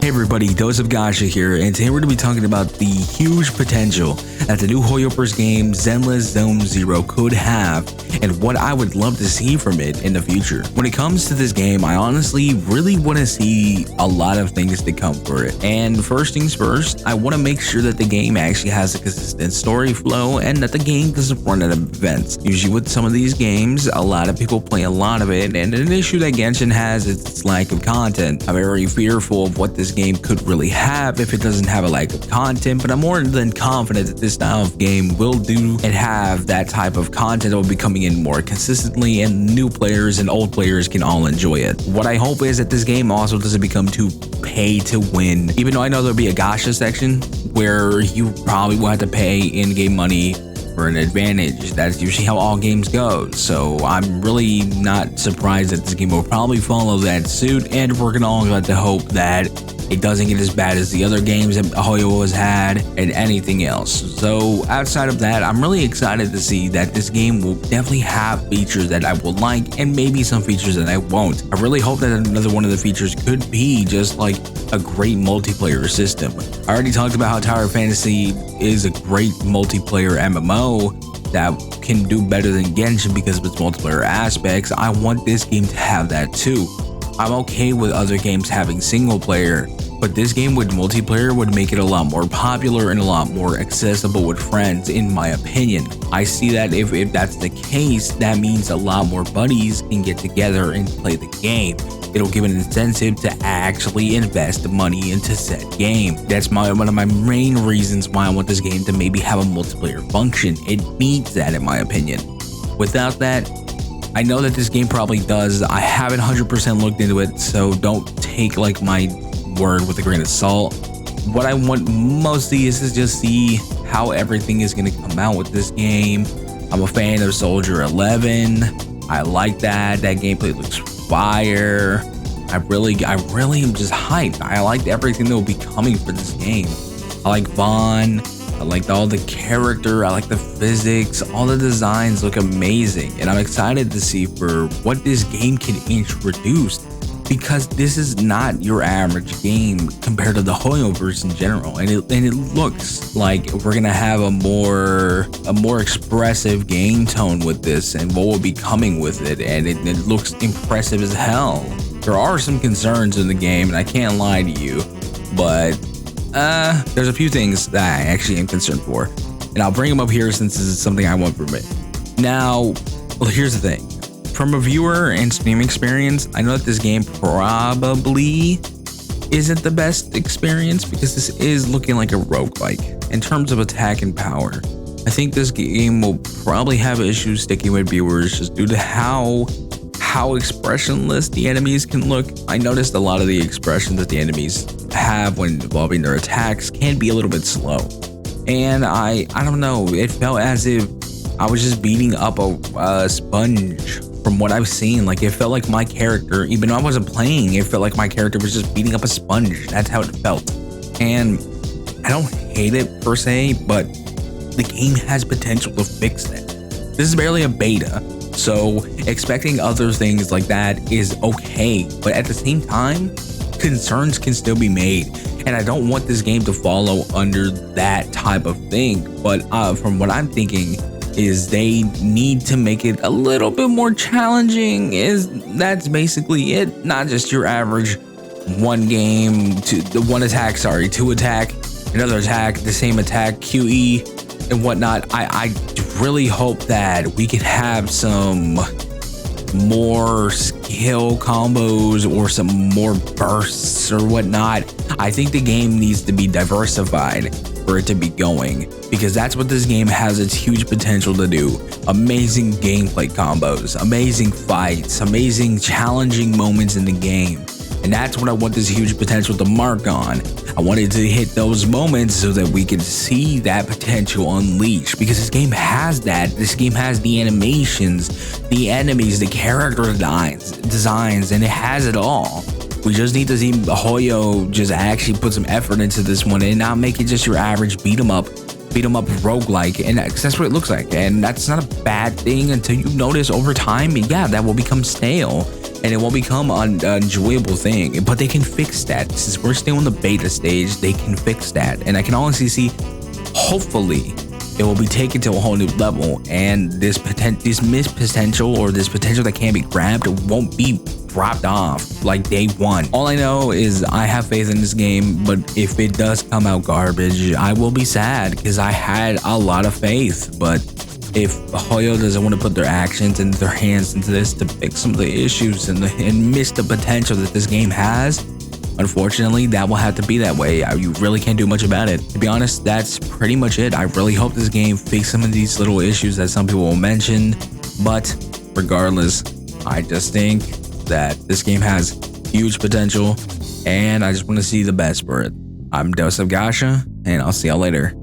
Hey everybody, Dose of Gacha here, and today we're going to be talking about the huge potential that the new Hoyoverse game Zenless Zone Zero could have, and what I would love to see from it in the future. When it comes to this game, I honestly really want to see a lot of things to come for it. And first things first, I want to make sure that the game actually has a consistent story flow and that the game doesn't run out of events. Usually with some of these games, a lot of people play a lot of it, and an issue that Genshin has is its lack of content. I'm very fearful of what this game could really have if it doesn't have a lack of content, but I'm more than confident that this style of game will do and have that type of content that will be coming in more consistently, and new players and old players can all enjoy it. What I hope is that this game also doesn't become too pay to win, even though I know there'll be a gacha section where you probably will have to pay in-game money for an advantage. That's usually how all games go, so I'm really not surprised that this game will probably follow that suit, and we're gonna all have to hope that it doesn't get as bad as the other games that Hoyo has had and anything else. So outside of that, I'm really excited to see that this game will definitely have features that I will like and maybe some features that I won't. I really hope that another one of the features could be just like a great multiplayer system. I already talked about how Tower Fantasy is a great multiplayer MMO that can do better than Genshin because of its multiplayer aspects. I want this game to have that too. I'm okay with other games having single player, but this game with multiplayer would make it a lot more popular and a lot more accessible with friends, in my opinion. I see that if that's the case, that means a lot more buddies can get together and play the game. It'll give an incentive to actually invest money into said game. That's one of my main reasons why I want this game to maybe have a multiplayer function. It needs that, in my opinion. Without that, I know that this game probably does. I haven't 100% looked into it, so don't take like my word with a grain of salt. What I want mostly is to just see how everything is going to come out with this game. I'm a fan of Soldier 11. I like that. That gameplay looks fire. I really am just hyped. I liked everything that will be coming for this game. I like Vaughn. I like all the character, I like the physics, all the designs look amazing, and I'm excited to see for what this game can introduce, because this is not your average game compared to the Hoyoverse in general, and it looks like we're gonna have a more expressive game tone with this and what will be coming with it, and it looks impressive as hell. There are some concerns in the game, and I can't lie to you, but there's a few things that I actually am concerned for, and I'll bring them up here since this is something I want from it. Now, well, here's the thing. From a viewer and stream experience, I know that this game probably isn't the best experience because this is looking like a roguelike in terms of attack and power. I think this game will probably have issues sticking with viewers just due to how expressionless the enemies can look. I noticed a lot of the expressions that the enemies have when involving their attacks can be a little bit slow, and I don't know, it felt as if I was just beating up a sponge from what I've seen. Like, it felt like my character, even though I wasn't playing, it felt like my character was just beating up a sponge. That's how it felt, and I don't hate it per se, but the game has potential to fix that. This is barely a beta, so expecting other things like that is okay, but at the same time, concerns can still be made, and I don't want this game to follow under that type of thing. But from what I'm thinking is they need to make it a little bit more challenging. That's basically it. Not just your average two attack, another attack, the same attack, QE and whatnot. I really hope that we can have some more skill combos or some more bursts or whatnot. I think the game needs to be diversified for it to be going, because that's what this game has its huge potential to do. Amazing gameplay combos, amazing fights, amazing challenging moments in the game. And that's what I want this huge potential to mark on. I wanted to hit those moments so that we can see that potential unleashed, because this game has that. This game has the animations, the enemies, the character designs, and it has it all. We just need to see Hoyo just actually put some effort into this one and not make it just your average beat 'em up beat 'em up roguelike, and that's what it looks like. And that's not a bad thing until you notice over time, yeah, that will become stale and it will become an enjoyable thing. But they can fix that. Since we're still in the beta stage, they can fix that. And I can honestly see, hopefully, it will be taken to a whole new level, and this missed potential, or this potential that can't be grabbed, won't be dropped off like day one. All I know is I have faith in this game, but if it does come out garbage, I will be sad because I had a lot of faith. But if Hoyo doesn't want to put their actions and their hands into this to fix some of the issues and miss the potential that this game has, unfortunately, that will have to be that way. You really can't do much about it. To be honest, that's pretty much it. I really hope this game fixes some of these little issues that some people will mention. But regardless, I just think that this game has huge potential, and I just want to see the best for it. I'm Dose of Gasha, and I'll see y'all later.